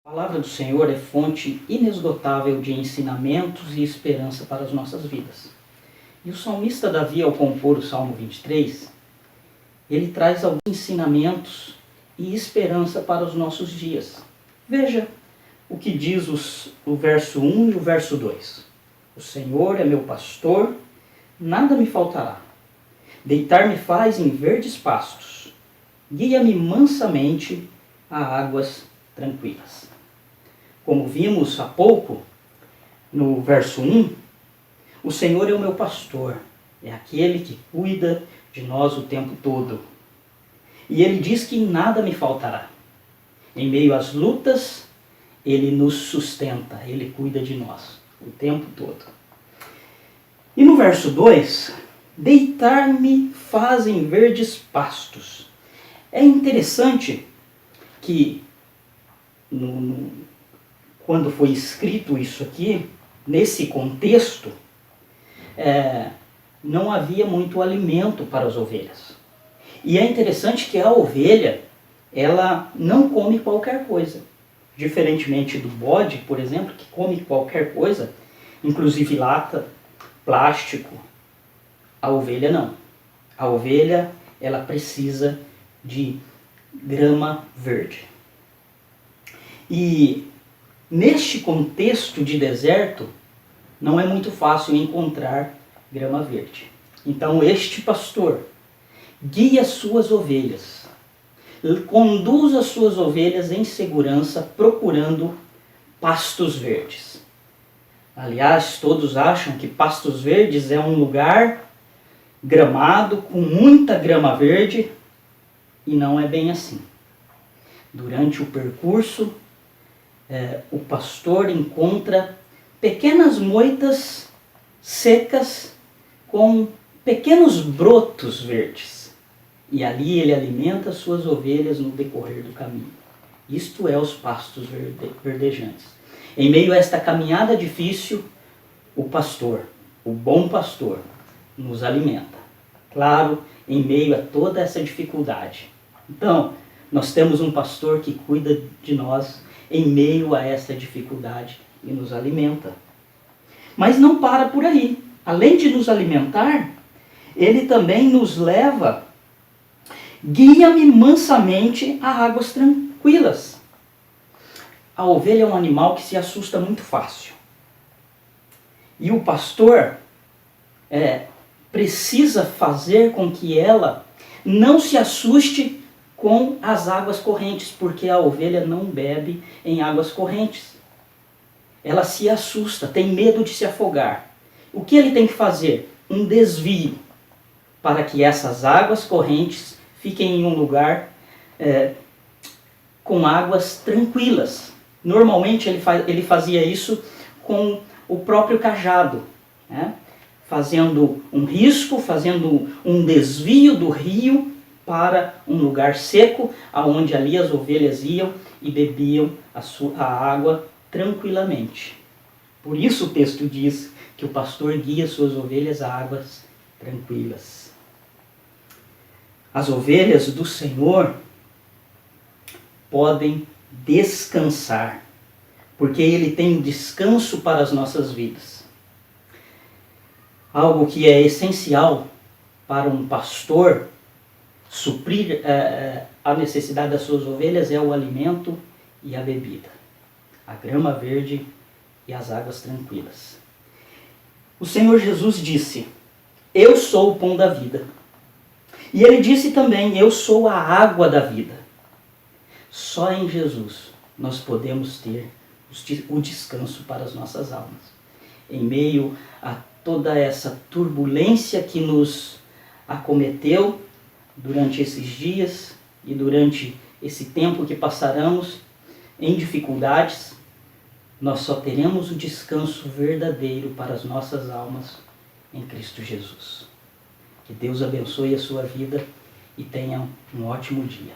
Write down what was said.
A palavra do Senhor é fonte inesgotável de ensinamentos e esperança para as nossas vidas. E o salmista Davi, ao compor o Salmo 23, ele traz alguns ensinamentos e esperança para os nossos dias. Veja o que diz o verso 1 e o verso 2. O Senhor é meu pastor, nada me faltará. Deitar-me faz em verdes pastos, guia-me mansamente a águas tranquilas. Como vimos há pouco, no verso 1, o Senhor é o meu pastor, é aquele que cuida de nós o tempo todo. E ele diz que nada me faltará. Em meio às lutas, ele nos sustenta, ele cuida de nós o tempo todo. E no verso 2, deitar-me faz em verdes pastos. É interessante que quando foi escrito isso aqui, nesse contexto, não havia muito alimento para as ovelhas. E é interessante que a ovelha, ela não come qualquer coisa. Diferentemente do bode, por exemplo, que come qualquer coisa, inclusive lata, plástico, a ovelha não. A ovelha, ela precisa de grama verde. E neste contexto de deserto, não é muito fácil encontrar grama verde. Então este pastor guia as suas ovelhas, conduz as suas ovelhas em segurança, procurando pastos verdes. Aliás, todos acham que Pastos Verdes é um lugar gramado, com muita grama verde, e não é bem assim. Durante o percurso, o pastor encontra pequenas moitas secas com pequenos brotos verdes. E ali ele alimenta suas ovelhas no decorrer do caminho. Isto é os pastos verdejantes. Em meio a esta caminhada difícil, o pastor, o bom pastor, nos alimenta. Claro, em meio a toda essa dificuldade. Então, nós temos um pastor que cuida de nós em meio a essa dificuldade e nos alimenta. Mas não para por aí. Além de nos alimentar, ele também nos leva, guia-me mansamente a águas tranquilas. A ovelha é um animal que se assusta muito fácil. E o pastor precisa fazer com que ela não se assuste com as águas correntes, porque a ovelha não bebe em águas correntes. Ela se assusta, tem medo de se afogar. O que ele tem que fazer? Um desvio, para que essas águas correntes fiquem em um lugar com águas tranquilas. Normalmente ele fazia isso com o próprio cajado, né? Fazendo um risco, fazendo um desvio do rio para um lugar seco, aonde ali as ovelhas iam e bebiam a água tranquilamente. Por isso o texto diz que o pastor guia suas ovelhas a águas tranquilas. As ovelhas do Senhor podem descansar, porque Ele tem descanso para as nossas vidas. Algo que é essencial para um pastor suprir a necessidade das suas ovelhas é o alimento e a bebida, a grama verde e as águas tranquilas. O Senhor Jesus disse: eu sou o pão da vida. E Ele disse também: eu sou a água da vida. Só em Jesus nós podemos ter o descanso para as nossas almas. Em meio a toda essa turbulência que nos acometeu durante esses dias e durante esse tempo que passaremos em dificuldades, nós só teremos o descanso verdadeiro para as nossas almas em Cristo Jesus. Que Deus abençoe a sua vida e tenha um ótimo dia.